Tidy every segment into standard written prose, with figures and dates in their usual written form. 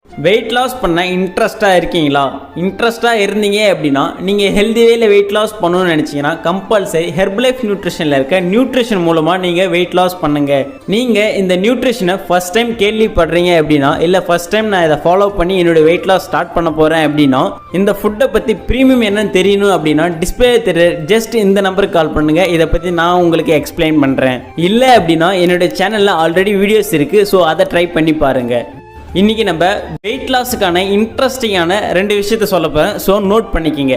Weight loss பண்ண இன்ட்ரெஸ்ட்டாக இருக்கீங்களா? இன்ட்ரெஸ்ட்டாக இருந்தீங்க அப்படின்னா நீங்கள் ஹெல்தி வேல வெயிட் லாஸ் பண்ணணும்னு நினச்சிங்கன்னா கம்பல்சரி ஹெர்பலைஃப் நியூட்ரிஷனில் இருக்க நியூட்ரிஷன் மூலமாக நீங்கள் வெயிட் லாஸ் பண்ணுங்கள். நீங்கள் இந்த நியூட்ரிஷனை ஃபஸ்ட் டைம் கேள்விப்படுறீங்க அப்படின்னா, இல்லை ஃபஸ்ட் டைம் நான் இதை ஃபாலோ பண்ணி என்னோட வெயிட் லாஸ் ஸ்டார்ட் பண்ண போகிறேன் அப்படின்னா, இந்த ஃபுட்டை பற்றி ப்ரீமியம் என்னன்னு தெரியணும் அப்படின்னா டிஸ்பிளே தெரிய ஜஸ்ட் இந்த நம்பருக்கு கால் பண்ணுங்கள். இதை பற்றி நான் உங்களுக்கு எக்ஸ்பிளைன் பண்ணுறேன். இல்லை அப்படின்னா என்னோட சேனலில் ஆல்ரெடி வீடியோஸ் இருக்குது, ஸோ அதை ட்ரை பண்ணி பாருங்கள். இன்றைக்கி நம்ம வெயிட் லாஸுக்கான இன்ட்ரெஸ்டிங்கான 2 விஷயத்த சொல்ல போகிறேன். ஸோ நோட் பண்ணிக்கிங்க.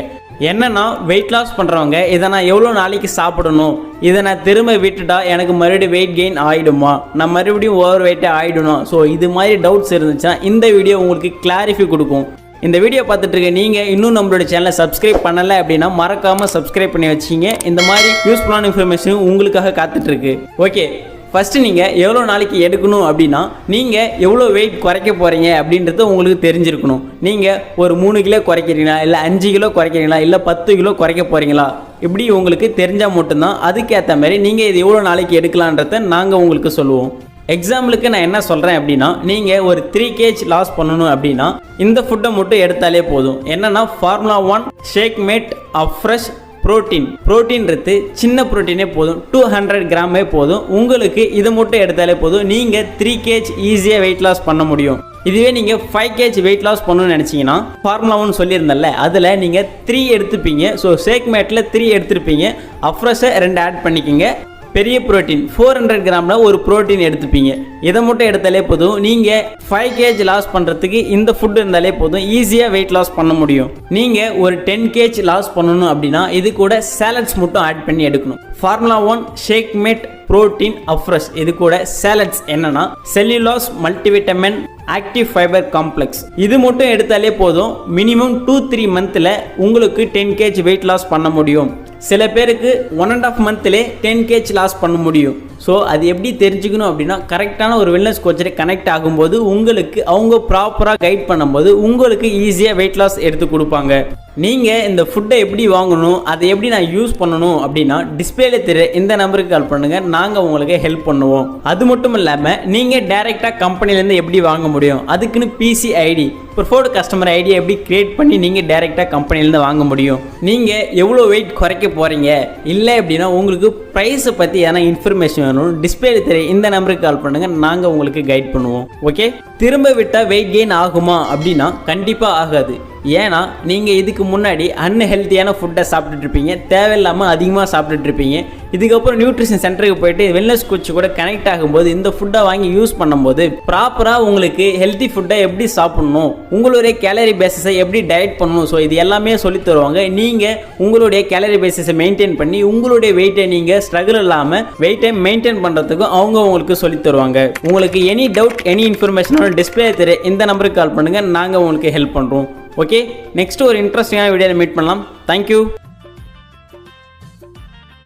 என்னென்னா, வெயிட் லாஸ் பண்ணுறவங்க இதை நான் எவ்வளோ நாளைக்கு சாப்பிடணும், இதை நான் திரும்ப விட்டுட்டா எனக்கு மறுபடியும் வெயிட் கெயின் ஆகிடுமா, நான் மறுபடியும் ஓவர் வெயிட்டே ஆகிடணும். ஸோ இது மாதிரி டவுட்ஸ் இருந்துச்சுன்னா இந்த வீடியோ உங்களுக்கு கிளாரிஃபை கொடுக்கும். இந்த வீடியோ பார்த்துட்டு இருக்க நீங்கள் இன்னும் நம்மளோட சேனலை சப்ஸ்கிரைப் பண்ணலை அப்படின்னா மறக்காமல் சப்ஸ்கிரைப் பண்ணி வச்சிங்க. இந்த மாதிரி யூஸ்ஃபுல்லான இன்ஃபர்மேஷன் உங்களுக்காக காத்துட்ருக்கு. ஓகே, ஃபஸ்ட்டு நீங்கள் எவ்வளோ நாளைக்கு எடுக்கணும் அப்படின்னா, நீங்கள் எவ்வளோ வெயிட் குறைக்க போகிறீங்க அப்படின்றது உங்களுக்கு தெரிஞ்சிருக்கணும். நீங்கள் ஒரு 3 கிலோ குறைக்கிறீங்களா, இல்லை 5 கிலோ குறைக்கிறீங்களா, இல்லை 10 கிலோ குறைக்க போகிறீங்களா, இப்படி உங்களுக்கு தெரிஞ்சால் மட்டும்தான் அதுக்கேற்ற மாதிரி நீங்கள் இது எவ்வளோ நாளைக்கு எடுக்கலான்றத நாங்கள் உங்களுக்கு சொல்லுவோம். எக்ஸாம்பிளுக்கு நான் என்ன சொல்கிறேன் அப்படின்னா, நீங்கள் ஒரு 3 kg லாஸ் பண்ணணும் அப்படின்னா இந்த ஃபுட்டை மட்டும் எடுத்தாலே போதும். என்னென்னா, ஃபார்முலா 1 ஷேக் மேட் அஃப்ரெஷ் புரோட்டீன்றது சின்ன புரோட்டீனே போதும், 200 கிராமே போதும். உங்களுக்கு இதை மட்டும் எடுத்தாலே போதும், நீங்கள் 3 kg ஈஸியாக வெயிட் லாஸ் பண்ண முடியும். இதுவே நீங்கள் 5 kg வெயிட் லாஸ் பண்ணணும்னு நினச்சிங்கன்னா, ஃபார்முலா 1 சொல்லியிருந்தல, அதில் நீங்கள் 3 எடுத்துப்பீங்க. ஸோ ஷேக் மேட்டில் 3 எடுத்துருப்பீங்க, அஃப்ரெஷ்ஷை 2 ஆட் பண்ணிக்கிங்க. பெரிய புரோட்டீன் 400 கிராமில் ஒரு புரோட்டீன் எடுத்துப்பீங்க. இதை மட்டும் எடுத்தாலே போதும், நீங்கள் 5 kg லாஸ் பண்ணுறதுக்கு இந்த ஃபுட் இருந்தாலே போதும், ஈஸியாக வெயிட் லாஸ் பண்ண முடியும். நீங்கள் ஒரு 10 kg லாஸ் பண்ணணும் அப்படின்னா இது கூட சாலட்ஸ் மட்டும் ஆட் பண்ணி எடுக்கணும். Formula 1 shake mate protein afresh, இது கூட சாலட்ஸ் என்னன்னா cellulose multivitamin active fibre complex, இது மட்டும் எடுத்தாலே போதும். மினிமம் 2-3 மந்த்தில் உங்களுக்கு 10 kg வெயிட் லாஸ் பண்ண முடியும். சில பேருக்கு 1.5 மந்த்லேயே 10 kg லாஸ் பண்ண முடியும். ஸோ அது எப்படி தெரிஞ்சுக்கணும் அப்படின்னா, கரெக்டான ஒரு வெல்னஸ் கோச்சரை கனெக்ட் ஆகும்போது உங்களுக்கு அவங்க ப்ராப்பராக கைட் பண்ணும்போது உங்களுக்கு ஈஸியாக வெயிட் லாஸ் எடுத்து கொடுப்பாங்க. நீங்கள் இந்த ஃபுட்டை எப்படி வாங்கணும், அதை எப்படி நான் யூஸ் பண்ணணும் அப்படின்னா டிஸ்பிளேல தெரிய இந்த நம்பருக்கு கால் பண்ணுங்கள், நாங்கள் உங்களுக்கு ஹெல்ப் பண்ணுவோம். அது மட்டும் இல்லாமல் நீங்கள் டைரெக்டாக கம்பெனிலேருந்து எப்படி வாங்க முடியும், அதுக்குன்னு பிசி ஐடி ப்ரிஃபர்டு கஸ்டமர் ஐடியை எப்படி கிரியேட் பண்ணி நீங்கள் டைரெக்டாக கம்பெனிலேருந்து வாங்க முடியும். நீங்கள் எவ்வளோ வெயிட் குறைக்க போகிறீங்க, இல்லை அப்படின்னா உங்களுக்கு ப்ரைஸை பற்றி ஏன்னா இன்ஃபர்மேஷன் வேணும், டிஸ்பிளேல தெரிய இந்த நம்பருக்கு கால் பண்ணுங்கள், நாங்கள் உங்களுக்கு கைட் பண்ணுவோம். ஓகே, திரும்ப விட்டால் வெயிட் கெயின் ஆகுமா அப்படின்னா கண்டிப்பாக ஆகாது. ஏன்னா நீங்கள் இதுக்கு முன்னாடி அன்ஹெல்த்தியான ஃபுட்டை சாப்பிட்டுட்ருப்பீங்க, தேவையில்லாமல் அதிகமாக சாப்பிட்டுட்ருப்பீங்க. இதுக்கப்புறம் நியூட்ரிஷன் சென்டருக்கு போயிட்டு வெல்னஸ் கோச் கூட கனெக்ட் ஆகும்போது இந்த ஃபுட்டை வாங்கி யூஸ் பண்ணும்போது ப்ராப்பராக உங்களுக்கு ஹெல்த்தி ஃபுட்டை எப்படி சாப்பிட்ணும், உங்களுடைய கேலரி பேசிஸை எப்படி டயட் பண்ணணும், ஸோ இது எல்லாமே சொல்லி தருவாங்க. நீங்கள் உங்களுடைய கேலரி பேசிஸை மெயின்டைன் பண்ணி உங்களுடைய வெயிட்டை நீங்கள் ஸ்ட்ரகிள் இல்லாமல் வெயிட்டை மெயின்டைன் பண்ணுறதுக்கும் அவங்க உங்களுக்கு சொல்லி தருவாங்க. உங்களுக்கு எனி டவுட் எனி இன்ஃபர்மேஷனோட டிஸ்பிளே தெரிய இந்த நம்பருக்கு கால் பண்ணுங்கள், நாங்கள் உங்களுக்கு ஹெல்ப் பண்ணுறோம். ஓகே, நெக்ஸ்ட் ஒரு இன்ட்ரெஸ்டிங்கான வீடியோவில் மீட் பண்ணலாம். தேங்க்யூ.